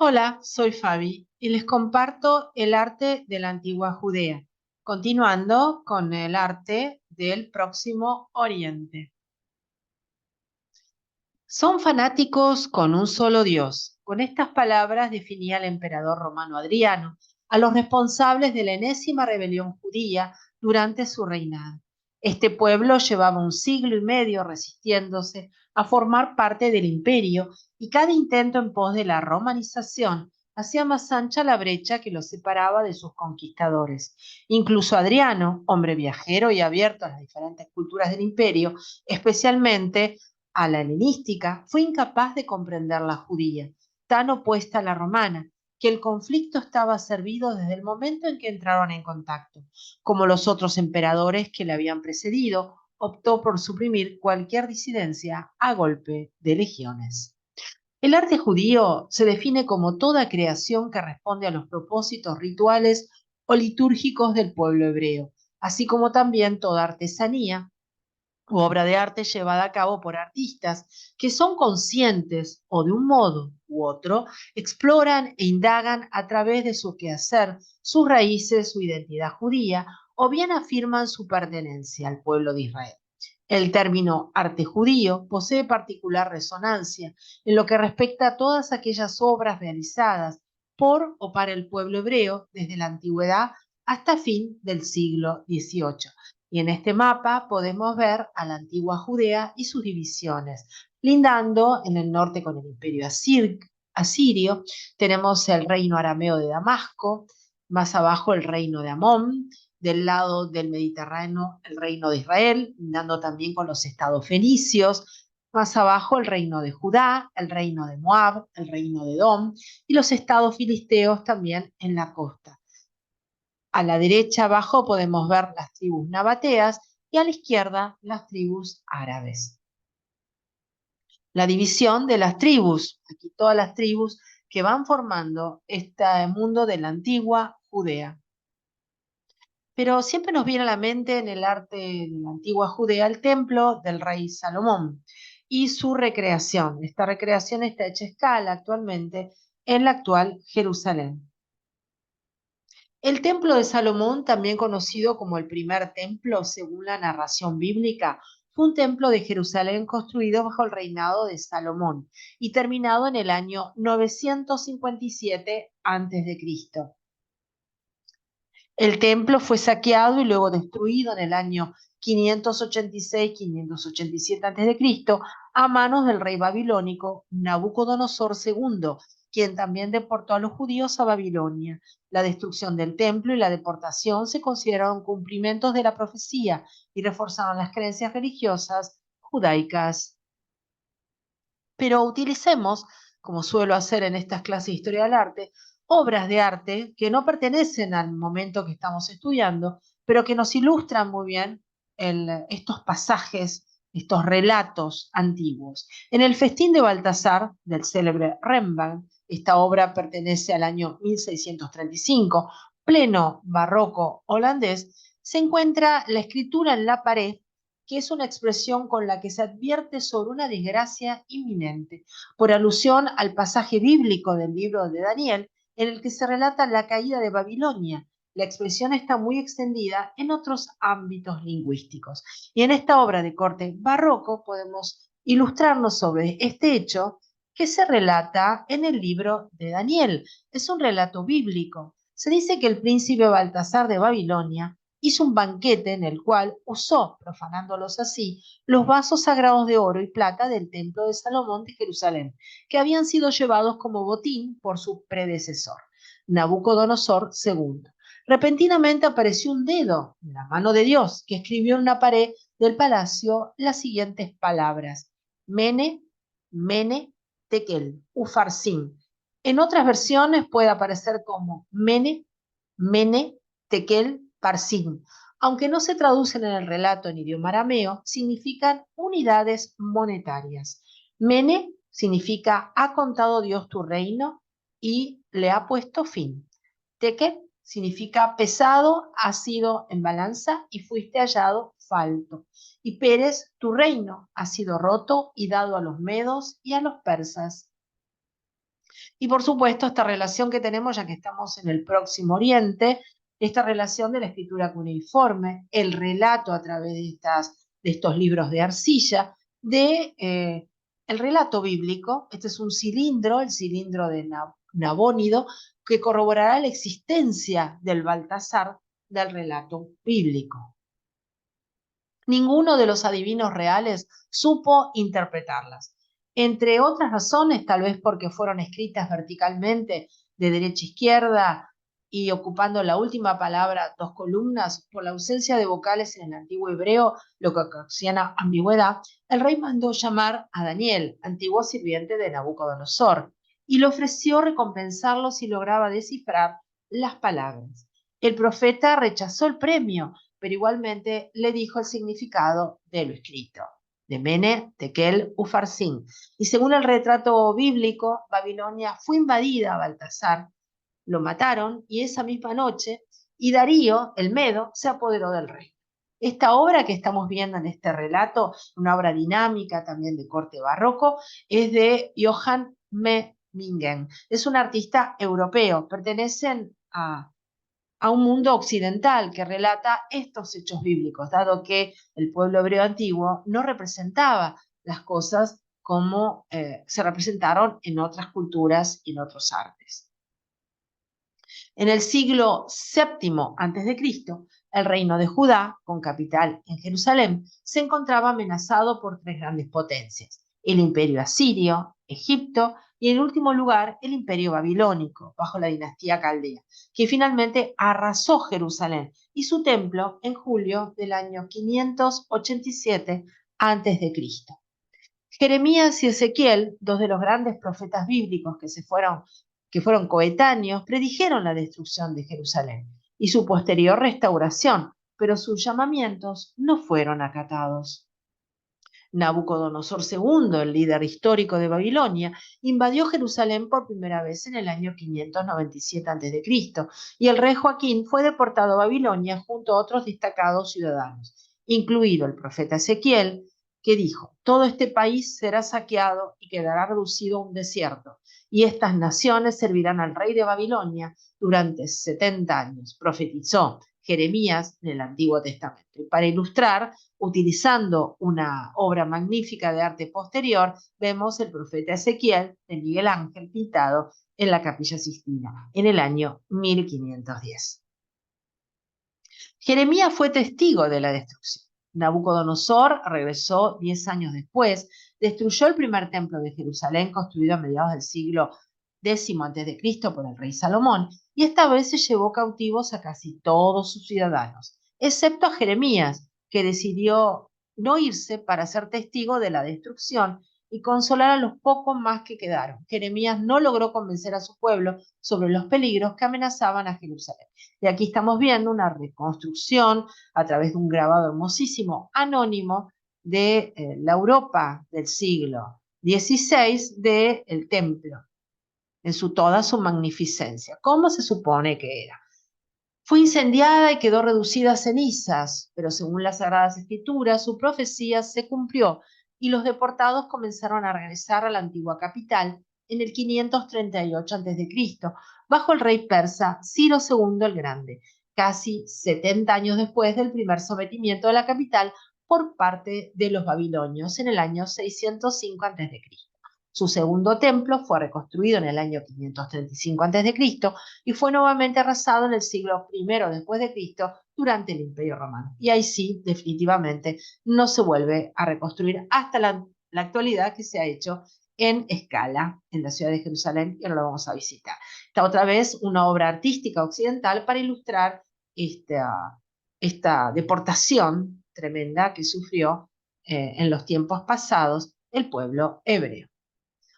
Hola, soy Fabi y les comparto el arte de la antigua Judea, continuando con el arte del Próximo Oriente. Son fanáticos con un solo Dios. Con estas palabras definía el emperador romano Adriano a los responsables de la enésima rebelión judía durante su reinado. Este pueblo llevaba un siglo y medio resistiéndose a formar parte del imperio y cada intento en pos de la romanización hacía más ancha la brecha que los separaba de sus conquistadores. Incluso Adriano, hombre viajero y abierto a las diferentes culturas del imperio, especialmente a la helenística, fue incapaz de comprender la judía, tan opuesta a la romana, que el conflicto estaba servido desde el momento en que entraron en contacto. Como los otros emperadores que le habían precedido, optó por suprimir cualquier disidencia a golpe de legiones. El arte judío se define como toda creación que responde a los propósitos rituales o litúrgicos del pueblo hebreo, así como también toda artesanía u obra de arte llevada a cabo por artistas que son conscientes o de un modo u otro exploran e indagan a través de su quehacer sus raíces, su identidad judía o bien afirman su pertenencia al pueblo de Israel. El término arte judío posee particular resonancia en lo que respecta a todas aquellas obras realizadas por o para el pueblo hebreo desde la antigüedad hasta fin del siglo XVIII. Y en este mapa podemos ver a la antigua Judea y sus divisiones. Lindando en el norte con el imperio asirio, tenemos el reino arameo de Damasco, más abajo el reino de Amón, del lado del Mediterráneo el reino de Israel, lindando también con los estados fenicios, más abajo el reino de Judá, el reino de Moab, el reino de Edom y los estados filisteos también en la costa. A la derecha abajo podemos ver las tribus nabateas y a la izquierda las tribus árabes. La división de las tribus, aquí todas las tribus que van formando este mundo de la antigua Judea. Pero siempre nos viene a la mente en el arte de la antigua Judea el templo del rey Salomón y su recreación. Esta recreación está hecha a escala actualmente en la actual Jerusalén. El templo de Salomón, también conocido como el primer templo según la narración bíblica, fue un templo de Jerusalén construido bajo el reinado de Salomón y terminado en el año 957 a.C. El templo fue saqueado y luego destruido en el año 586-587 a.C. a manos del rey babilónico Nabucodonosor II, quien también deportó a los judíos a Babilonia. La destrucción del templo y la deportación se consideraron cumplimientos de la profecía y reforzaron las creencias religiosas judaicas. Pero utilicemos, como suelo hacer en estas clases de historia del arte, obras de arte que no pertenecen al momento que estamos estudiando, pero que nos ilustran muy bien estos pasajes, estos relatos antiguos. En el Festín de Baltasar, del célebre Rembrandt, esta obra pertenece al año 1635, pleno barroco holandés, se encuentra la escritura en la pared que es una expresión con la que se advierte sobre una desgracia inminente, por alusión al pasaje bíblico del libro de Daniel, en el que se relata la caída de Babilonia. La expresión está muy extendida en otros ámbitos lingüísticos. Y en esta obra de corte barroco podemos ilustrarnos sobre este hecho que se relata en el libro de Daniel. Es un relato bíblico. Se dice que el príncipe Baltasar de Babilonia hizo un banquete en el cual usó, profanándolos así, los vasos sagrados de oro y plata del templo de Salomón de Jerusalén, que habían sido llevados como botín por su predecesor, Nabucodonosor II. Repentinamente apareció un dedo, la mano de Dios, que escribió en una pared del palacio las siguientes palabras: Mene, Mene, Tekel, Ufarsin. En otras versiones puede aparecer como Mene, Mene, Tekel, Parsin. Aunque no se traducen en el relato en idioma arameo, significan unidades monetarias. Mene significa ha contado Dios tu reino y le ha puesto fin. Tekel significa pesado, has sido en balanza y fuiste hallado falto. Y Pérez, tu reino ha sido roto y dado a los medos y a los persas. Y por supuesto, esta relación que tenemos, ya que estamos en el Próximo Oriente, esta relación de la escritura cuneiforme, el relato a través de estos libros de arcilla, el relato bíblico. Este es un cilindro, el cilindro de Nabónido, que corroborará la existencia del Baltasar del relato bíblico. Ninguno de los adivinos reales supo interpretarlas. Entre otras razones, tal vez porque fueron escritas verticalmente de derecha a izquierda y ocupando la última palabra dos columnas, por la ausencia de vocales en el antiguo hebreo, lo que ocasiona ambigüedad, el rey mandó llamar a Daniel, antiguo sirviente de Nabucodonosor, y le ofreció recompensarlo si lograba descifrar las palabras. El profeta rechazó el premio, pero igualmente le dijo el significado de lo escrito, de Mene, Tekel, Ufarsin. Y según el retrato bíblico, Babilonia fue invadida a Baltasar, lo mataron y esa misma noche, y Darío, el Medo, se apoderó del reino. Esta obra que estamos viendo en este relato, una obra dinámica también de corte barroco, es de Johann Memmingen. Es un artista europeo, pertenecen a un mundo occidental que relata estos hechos bíblicos, dado que el pueblo hebreo antiguo no representaba las cosas como se representaron en otras culturas y en otros artes. En el siglo VII a.C., el reino de Judá, con capital en Jerusalén, se encontraba amenazado por tres grandes potencias: el imperio asirio, Egipto y, en último lugar, el imperio babilónico, bajo la dinastía caldea, que finalmente arrasó Jerusalén y su templo en julio del año 587 a.C. Jeremías y Ezequiel, dos de los grandes profetas bíblicos que fueron coetáneos, predijeron la destrucción de Jerusalén y su posterior restauración, pero sus llamamientos no fueron acatados. Nabucodonosor II, el líder histórico de Babilonia, invadió Jerusalén por primera vez en el año 597 a.C. y el rey Joaquín fue deportado a Babilonia junto a otros destacados ciudadanos, incluido el profeta Ezequiel, que dijo: todo este país será saqueado y quedará reducido a un desierto, y estas naciones servirán al rey de Babilonia durante 70 años. Profetizó Jeremías en el Antiguo Testamento. Y para ilustrar, utilizando una obra magnífica de arte posterior, vemos el profeta Ezequiel de Miguel Ángel pintado en la Capilla Sixtina en el año 1510. Jeremías fue testigo de la destrucción. Nabucodonosor regresó 10 años después, destruyó el primer templo de Jerusalén construido a mediados del siglo X a.C. por el rey Salomón, y esta vez se llevó cautivos a casi todos sus ciudadanos, excepto a Jeremías, que decidió no irse para ser testigo de la destrucción y consolar a los pocos más que quedaron. Jeremías no logró convencer a su pueblo sobre los peligros que amenazaban a Jerusalén. Y aquí estamos viendo una reconstrucción a través de un grabado hermosísimo, anónimo, de la Europa del siglo XVI, del templo, en toda su magnificencia. ¿Cómo se supone que era? Fue incendiada y quedó reducida a cenizas, pero según las Sagradas Escrituras, su profecía se cumplió y los deportados comenzaron a regresar a la antigua capital en el 538 a.C., bajo el rey persa Ciro II el Grande, casi 70 años después del primer sometimiento de la capital por parte de los babilonios en el año 605 a.C. Su segundo templo fue reconstruido en el año 535 a.C. y fue nuevamente arrasado en el siglo I después de Cristo durante el Imperio Romano. Y ahí sí, definitivamente, no se vuelve a reconstruir hasta la actualidad, que se ha hecho en escala en la ciudad de Jerusalén, y ahora lo vamos a visitar. Esta otra vez una obra artística occidental para ilustrar esta deportación tremenda que sufrió en los tiempos pasados el pueblo hebreo.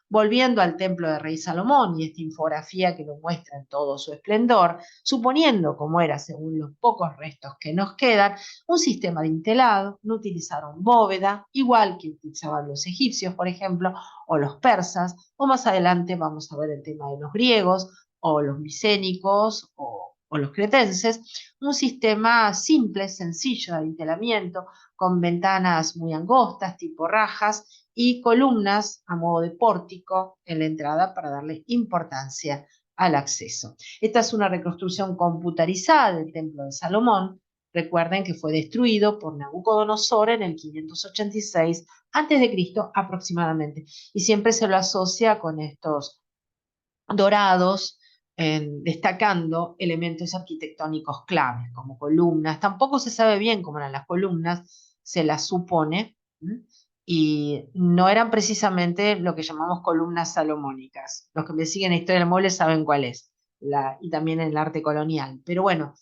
Volviendo al templo del rey Salomón y esta infografía que lo muestra en todo su esplendor, suponiendo, como era según los pocos restos que nos quedan, un sistema de intelado, no utilizaron bóveda, igual que utilizaban los egipcios, por ejemplo, o los persas, o más adelante vamos a ver el tema de los griegos, o los micénicos, o o los cretenses, un sistema simple, sencillo de adintelamiento, con ventanas muy angostas, tipo rajas, y columnas a modo de pórtico en la entrada para darle importancia al acceso. Esta es una reconstrucción computarizada del Templo de Salomón. Recuerden que fue destruido por Nabucodonosor en el 586 a.C. aproximadamente, y siempre se lo asocia con estos dorados, destacando elementos arquitectónicos claves, como columnas. Tampoco se sabe bien cómo eran las columnas, se las supone, y no eran precisamente lo que llamamos columnas salomónicas. Los que me siguen en Historia del Mueble saben cuál es, y también en el arte colonial. Pero bueno,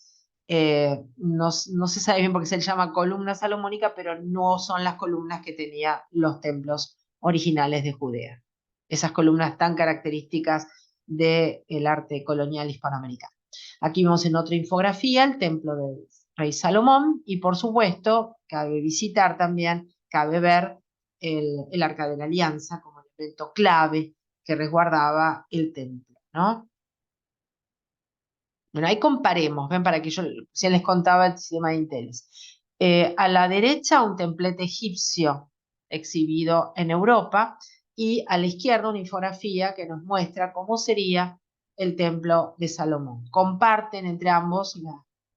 no se sabe bien por qué se le llama columna salomónica, pero no son las columnas que tenía los templos originales de Judea. Esas columnas tan características del arte colonial hispanoamericano. Aquí vemos en otra infografía el templo del rey Salomón, y por supuesto cabe visitar también, cabe ver el Arca de la Alianza como elemento clave que resguardaba el templo, ¿no? Bueno, ahí comparemos, ven, para que yo ya les contaba el sistema de Inteles. A la derecha un templete egipcio exhibido en Europa, y a la izquierda una infografía que nos muestra cómo sería el templo de Salomón. Comparten entre ambos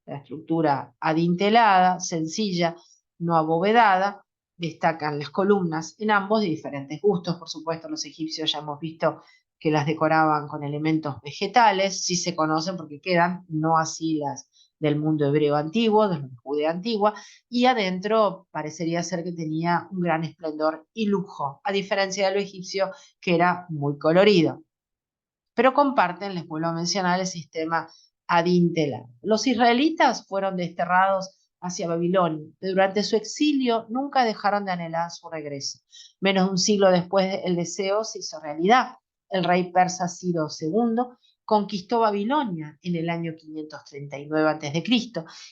la estructura adintelada, sencilla, no abovedada. Destacan las columnas en ambos de diferentes gustos, por supuesto. Los egipcios ya hemos visto que las decoraban con elementos vegetales, sí se conocen porque quedan, no así las del mundo hebreo antiguo, de la Judea antigua, y adentro parecería ser que tenía un gran esplendor y lujo, a diferencia de lo egipcio, que era muy colorido. Pero comparten, les vuelvo a mencionar, el sistema adintelado. Los israelitas fueron desterrados hacia Babilonia. Durante su exilio nunca dejaron de anhelar su regreso. Menos de un siglo después, el deseo se hizo realidad. El rey persa Ciro II conquistó Babilonia en el año 539 a.C.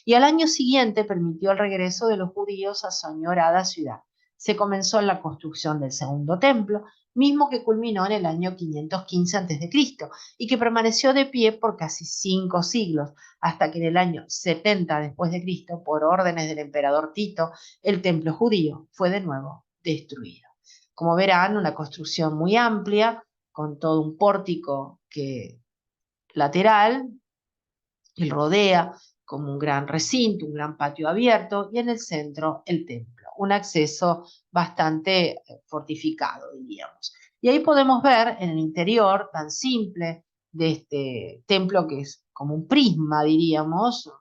y al año siguiente permitió el regreso de los judíos a su añorada ciudad. Se comenzó la construcción del segundo templo, mismo que culminó en el año 515 a.C. y que permaneció de pie por casi 5 siglos, hasta que en el año 70 después de Cristo, por órdenes del emperador Tito, el templo judío fue de nuevo destruido. Como verán, una construcción muy amplia, con todo un pórtico lateral, que rodea como un gran recinto, un gran patio abierto, y en el centro el templo, un acceso bastante fortificado, diríamos. Y ahí podemos ver en el interior tan simple de este templo, que es como un prisma, diríamos,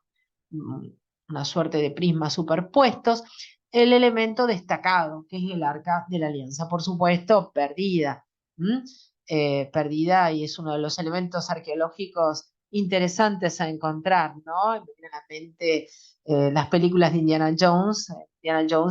una suerte de prismas superpuestos, el elemento destacado, que es el Arca de la Alianza, por supuesto, perdida. Perdida, y es uno de los elementos arqueológicos interesantes a encontrar, ¿no? Me viene a la mente las películas de Indiana Jones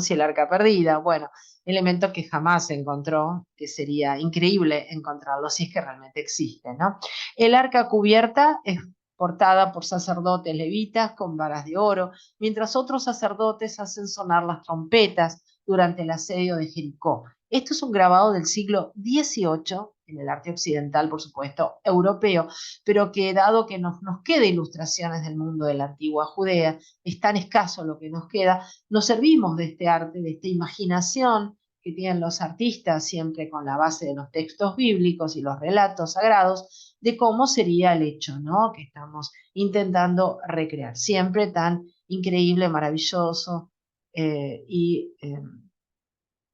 y el Arca Perdida. Bueno, elemento que jamás se encontró, que sería increíble encontrarlo si es que realmente existe, ¿no? El arca cubierta es portada por sacerdotes levitas con varas de oro, mientras otros sacerdotes hacen sonar las trompetas durante el asedio de Jericó. Esto es un grabado del siglo XVIII, en el arte occidental, por supuesto, europeo, pero que dado que nos queda ilustraciones del mundo de la antigua Judea, es tan escaso lo que nos queda, nos servimos de este arte, de esta imaginación que tienen los artistas, siempre con la base de los textos bíblicos y los relatos sagrados, de cómo sería el hecho, ¿no? Que estamos intentando recrear, siempre tan increíble, maravilloso,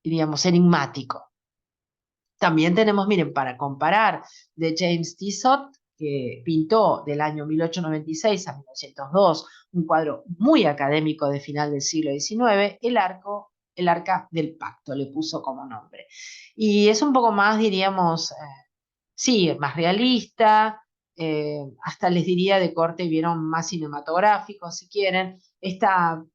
diríamos, enigmático. También tenemos, miren, para comparar, de James Tissot, que pintó del año 1896 a 1902 un cuadro muy académico de final del siglo XIX, el Arca del Pacto, le puso como nombre. Y es un poco más, diríamos, sí, más realista, hasta les diría de corte, vieron, más cinematográfico, si quieren, esta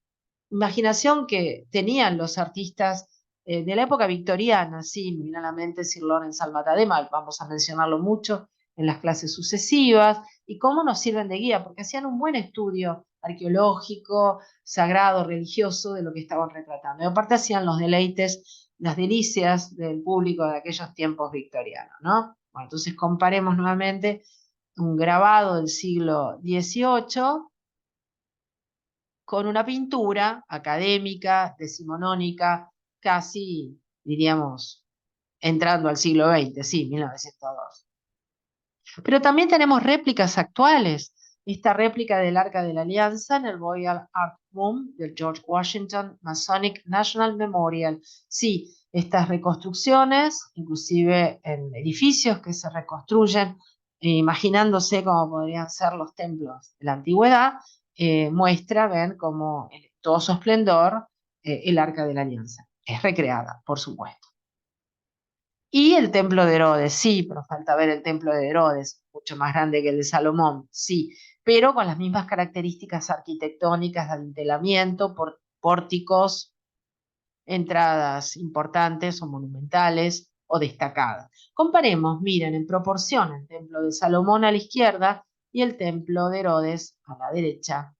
imaginación que tenían los artistas de la época victoriana. Sí, me viene a la mente Sir Lawrence Alma-Tadema, vamos a mencionarlo mucho en las clases sucesivas, y cómo nos sirven de guía, porque hacían un buen estudio arqueológico, sagrado, religioso, de lo que estaban retratando. Y aparte hacían los deleites, las delicias del público de aquellos tiempos victorianos, ¿no? Bueno, entonces comparemos nuevamente un grabado del siglo XVIII con una pintura académica, decimonónica, casi, diríamos, entrando al siglo XX, sí, 1902. Pero también tenemos réplicas actuales. Esta réplica del Arca de la Alianza en el Royal Art Room del George Washington Masonic National Memorial. Sí, estas reconstrucciones, inclusive en edificios que se reconstruyen, imaginándose cómo podrían ser los templos de la antigüedad, muestra, ven, como en todo su esplendor el Arca de la Alianza. Es recreada, por supuesto. Y el templo de Herodes, sí, pero falta ver el templo de Herodes, mucho más grande que el de Salomón, sí, pero con las mismas características arquitectónicas de adintelamiento, pórticos, entradas importantes o monumentales o destacadas. Comparemos, miren, en proporción el templo de Salomón a la izquierda y el templo de Herodes a la derecha.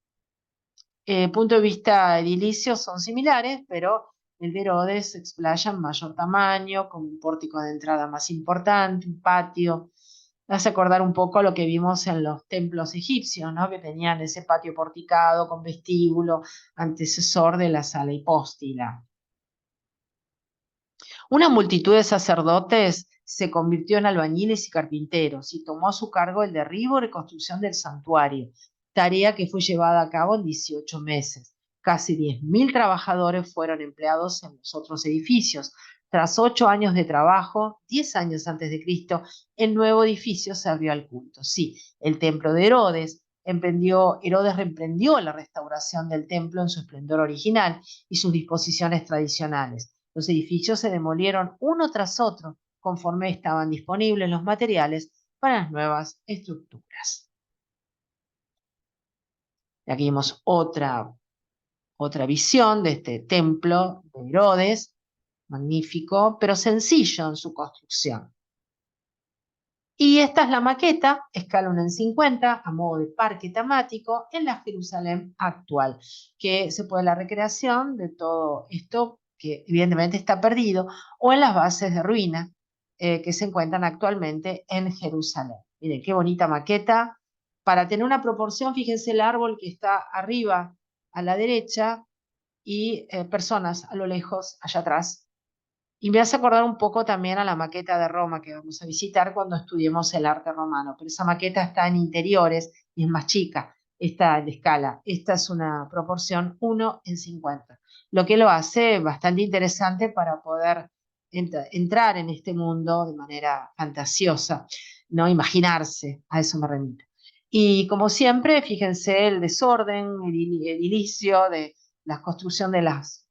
Punto de vista edilicio son similares, pero el de Herodes se explaya en mayor tamaño, con un pórtico de entrada más importante, un patio. Hace acordar un poco a lo que vimos en los templos egipcios, ¿no? Que tenían ese patio porticado con vestíbulo, antecesor de la sala hipóstila. Una multitud de sacerdotes se convirtió en albañiles y carpinteros y tomó a su cargo el derribo y reconstrucción del santuario, tarea que fue llevada a cabo en 18 meses. Casi 10.000 trabajadores fueron empleados en los otros edificios. Tras 8 años de trabajo, 10 años antes de Cristo, el nuevo edificio se abrió al culto. Sí, el templo de Herodes. Herodes reemprendió la restauración del templo en su esplendor original y sus disposiciones tradicionales. Los edificios se demolieron uno tras otro conforme estaban disponibles los materiales para las nuevas estructuras. Y aquí vemos otra visión de este templo de Herodes, magnífico, pero sencillo en su construcción. Y esta es la maqueta, escala 1 en 50, a modo de parque temático en la Jerusalén actual, que se puede la recreación de todo esto que evidentemente está perdido, o en las bases de ruina que se encuentran actualmente en Jerusalén. Miren, qué bonita maqueta. Para tener una proporción, fíjense el árbol que está arriba a la derecha y personas a lo lejos, allá atrás. Y me hace acordar un poco también a la maqueta de Roma que vamos a visitar cuando estudiemos el arte romano, pero esa maqueta está en interiores y es más chica, está en escala. Esta es una proporción 1 en 50, lo que lo hace bastante interesante para poder entrar en este mundo de manera fantasiosa, no imaginarse, a eso me remito. Y como siempre, fíjense el desorden edilicio de la construcción de las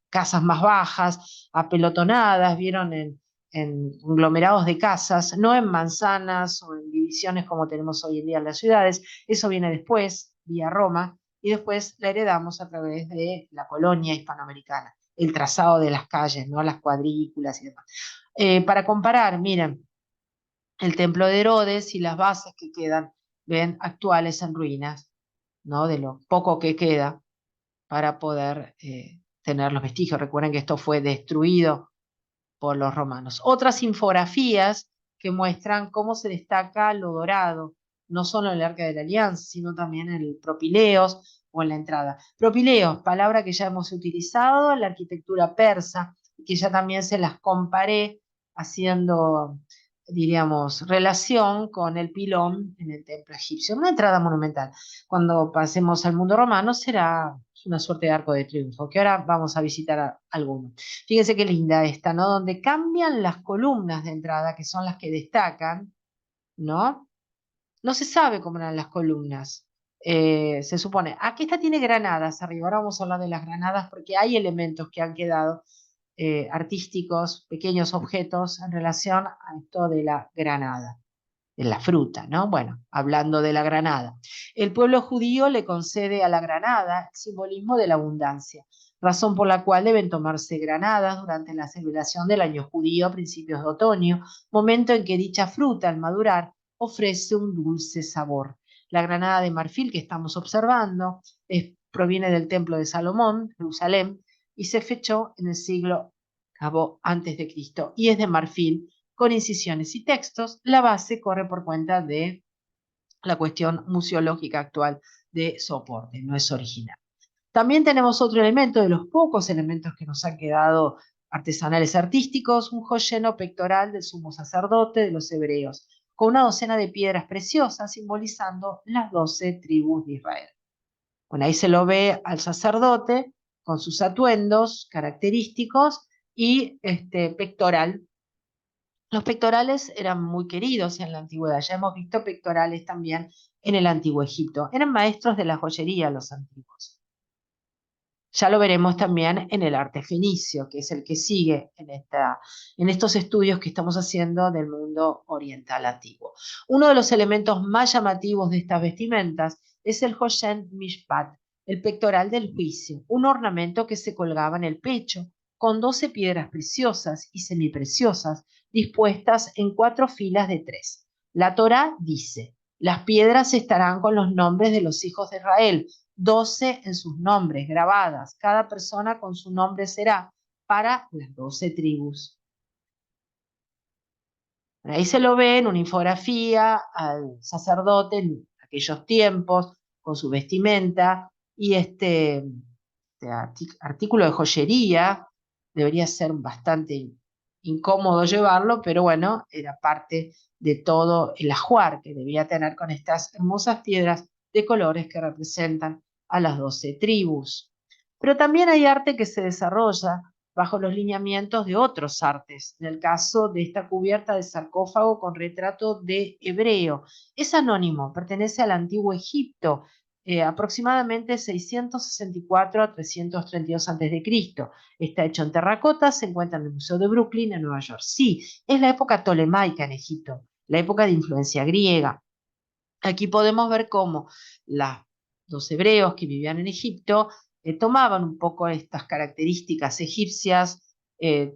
casas más bajas, apelotonadas, vieron en conglomerados de casas, no en manzanas o en divisiones como tenemos hoy en día en las ciudades. Eso viene después, vía Roma, y después la heredamos a través de la colonia hispanoamericana, el trazado de las calles, ¿no? Las cuadrículas y demás. Para comparar, miren, el templo de Herodes y las bases que quedan, ven, actuales en ruinas, ¿no? De lo poco que queda para poder tener los vestigios. Recuerden que esto fue destruido por los romanos. Otras infografías que muestran cómo se destaca lo dorado, no solo en el Arca de la Alianza, sino también en el Propileos o en la entrada. Propileos, palabra que ya hemos utilizado en la arquitectura persa y que ya también se las comparé haciendo, diríamos, relación con el pilón en el templo egipcio, una entrada monumental. Cuando pasemos al mundo romano será una suerte de arco de triunfo, que ahora vamos a visitar algunos. Fíjense qué linda esta, ¿no? Donde cambian las columnas de entrada, que son las que destacan, ¿no? No se sabe cómo eran las columnas. Se supone, aquí esta tiene granadas arriba, ahora vamos a hablar de las granadas porque hay elementos que han quedado artísticos, pequeños objetos en relación a esto de la granada, de la fruta, ¿no? Bueno, hablando de la granada. El pueblo judío le concede a la granada el simbolismo de la abundancia, razón por la cual deben tomarse granadas durante la celebración del año judío a principios de otoño, momento en que dicha fruta al madurar ofrece un dulce sabor. La granada de marfil que estamos observando proviene del templo de Salomón, Jerusalén, y se fechó en el siglo VIII antes de Cristo y es de marfil con incisiones y textos. La base corre por cuenta de la cuestión museológica actual de soporte, no es original. También tenemos otro elemento de los pocos elementos que nos han quedado artesanales artísticos, un joyeno pectoral del sumo sacerdote de los hebreos, con una docena de piedras preciosas simbolizando las 12 tribus de Israel. Bueno, ahí se lo ve al sacerdote con sus atuendos característicos y pectoral. Los pectorales eran muy queridos en la antigüedad, ya hemos visto pectorales también en el antiguo Egipto. Eran maestros de la joyería los antiguos. Ya lo veremos también en el arte fenicio, que es el que sigue en estos estudios que estamos haciendo del mundo oriental antiguo. Uno de los elementos más llamativos de estas vestimentas es el Hoshen Mishpat, el pectoral del juicio, un ornamento que se colgaba en el pecho, con 12 piedras preciosas y semipreciosas dispuestas en 4 filas de 3. La Torá dice: las piedras estarán con los nombres de los hijos de Israel, 12 en sus nombres, grabadas. Cada persona con su nombre será para las 12 tribus. Ahí se lo ve en una infografía al sacerdote en aquellos tiempos, con su vestimenta, y este artículo de joyería debería ser bastante incómodo llevarlo, pero bueno, era parte de todo el ajuar que debía tener con estas hermosas piedras de colores que representan a las 12 tribus. Pero también hay arte que se desarrolla bajo los lineamientos de otros artes. En el caso de esta cubierta de sarcófago con retrato de hebreo, es anónimo, pertenece al antiguo Egipto, aproximadamente 664 a 332 a.C. Está hecho en terracota, se encuentra en el Museo de Brooklyn, en Nueva York. Sí, es la época tolemaica en Egipto, la época de influencia griega. Aquí podemos ver cómo los hebreos que vivían en Egipto tomaban un poco estas características egipcias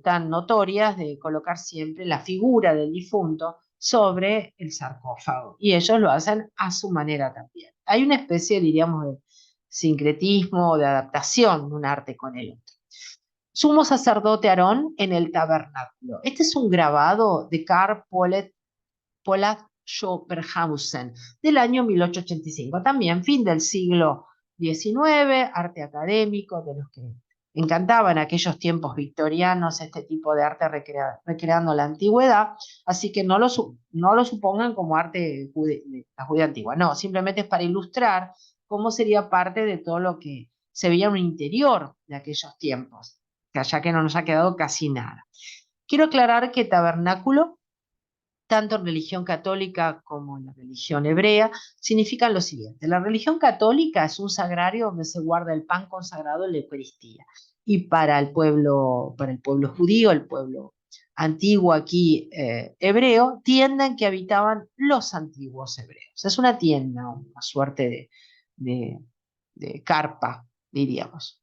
tan notorias de colocar siempre la figura del difunto sobre el sarcófago. Y ellos lo hacen a su manera también. Hay una especie, diríamos, de sincretismo o de adaptación de un arte con el otro. Sumo sacerdote Aarón en el tabernáculo. Este es un grabado de Karl Polat Schopperhausen del año 1885. También fin del siglo XIX, arte académico, de los que encantaban aquellos tiempos victorianos este tipo de arte recreando la antigüedad, así que no lo supongan como arte de la judía antigua, no, simplemente es para ilustrar cómo sería parte de todo lo que se veía en un interior de aquellos tiempos, ya que no nos ha quedado casi nada. Quiero aclarar que tabernáculo, tanto en religión católica como en la religión hebrea, significan lo siguiente. La religión católica es un sagrario donde se guarda el pan consagrado en la Eucaristía. Y para el pueblo judío, el pueblo antiguo aquí hebreo, tienda en que habitaban los antiguos hebreos. Es una tienda, una suerte de, de carpa, diríamos.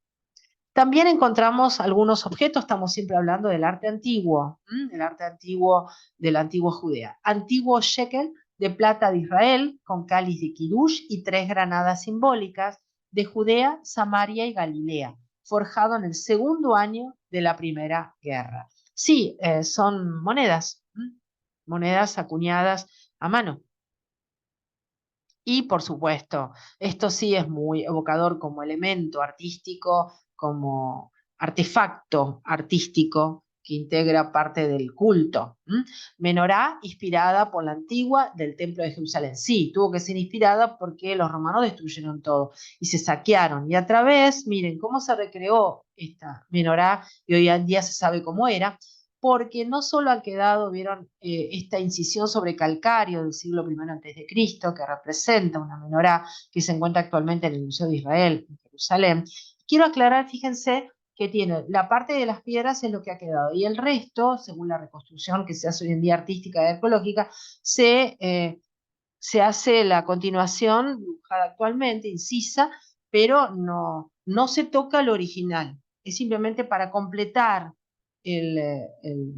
También encontramos algunos objetos, estamos siempre hablando del arte antiguo, el arte antiguo de la antigua Judea. Antiguo shekel de plata de Israel, con cáliz de Kirush y 3 granadas simbólicas de Judea, Samaria y Galilea, forjado en el segundo año de la Primera Guerra. Sí, son monedas, monedas acuñadas a mano. Y por supuesto, esto sí es muy evocador como elemento artístico, como artefacto artístico que integra parte del culto. Menorá, inspirada por la antigua del Templo de Jerusalén. Sí, tuvo que ser inspirada porque los romanos destruyeron todo y se saquearon. Y a través, miren cómo se recreó esta menorá, y hoy en día se sabe cómo era, porque no solo han quedado, vieron, esta incisión sobre calcario del siglo I a.C., que representa una menorá que se encuentra actualmente en el Museo de Israel, en Jerusalén. Quiero aclarar, fíjense, que tiene la parte de las piedras es lo que ha quedado, y el resto, según la reconstrucción que se hace hoy en día artística y arqueológica, se hace la continuación, dibujada actualmente, incisa, pero no se toca lo original. Es simplemente para completar el, el,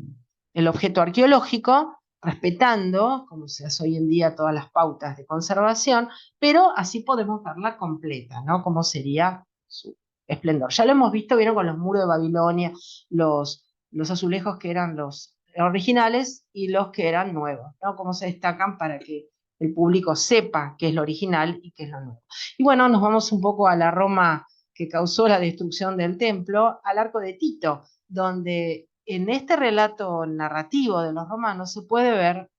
el objeto arqueológico, respetando, como se hace hoy en día, todas las pautas de conservación, pero así podemos verla completa, ¿no? Como sería su esplendor. Ya lo hemos visto, vieron con los muros de Babilonia, los azulejos que eran los originales y los que eran nuevos, ¿no? Cómo se destacan para que el público sepa qué es lo original y qué es lo nuevo. Y bueno, nos vamos un poco a la Roma que causó la destrucción del templo, al arco de Tito, donde en este relato narrativo de los romanos se puede ver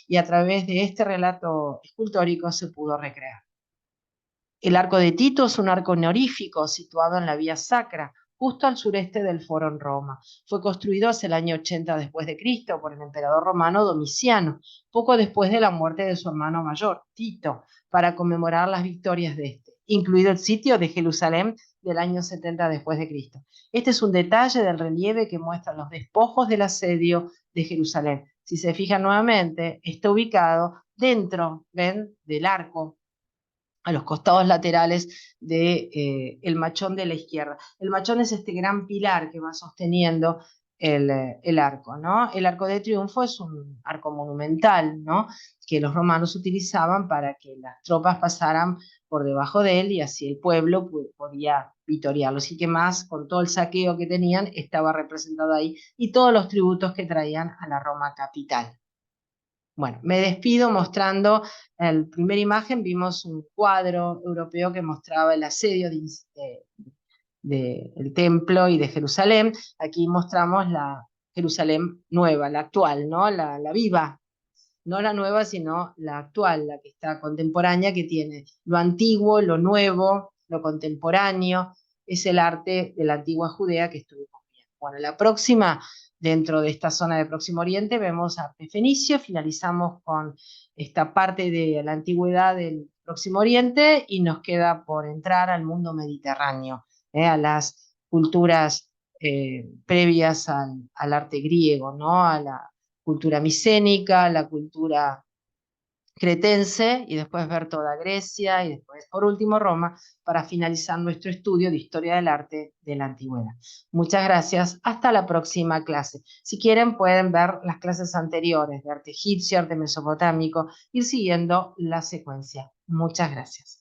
y a través de este relato escultórico se pudo recrear. El arco de Tito es un arco honorífico situado en la Vía Sacra, justo al sureste del Foro en Roma. Fue construido hacia el año 80 después de Cristo por el emperador romano Domiciano, poco después de la muerte de su hermano mayor, Tito, para conmemorar las victorias de este, incluido el sitio de Jerusalén del año 70 después de Cristo. Este es un detalle del relieve que muestra los despojos del asedio de Jerusalén. Si se fijan nuevamente, está ubicado dentro, ¿ven?, del arco, a los costados laterales del de, el machón de la izquierda. El machón es este gran pilar que va sosteniendo el arco, ¿no? El arco de triunfo es un arco monumental, ¿no?, que los romanos utilizaban para que las tropas pasaran por debajo de él y así el pueblo podía victoriarlo. Así que más, con todo el saqueo que tenían, estaba representado ahí y todos los tributos que traían a la Roma capital. Bueno, me despido mostrando, en la primera imagen vimos un cuadro europeo que mostraba el asedio del templo y de Jerusalén. Aquí mostramos la Jerusalén nueva, la actual, ¿no? La viva, no la nueva, sino la actual, la que está contemporánea, que tiene lo antiguo, lo nuevo, lo contemporáneo. Es el arte de la antigua Judea que estuvimos viendo. Bueno, la próxima, dentro de esta zona de Próximo Oriente, vemos arte fenicio, finalizamos con esta parte de la antigüedad del Próximo Oriente y nos queda por entrar al mundo mediterráneo, a las culturas previas al arte griego, ¿no?, a la cultura micénica, la cultura cretense, y después ver toda Grecia, y después, por último, Roma, para finalizar nuestro estudio de historia del arte de la antigüedad. Muchas gracias. Hasta la próxima clase. Si quieren, pueden ver las clases anteriores de arte egipcio, arte mesopotámico, ir siguiendo la secuencia. Muchas gracias.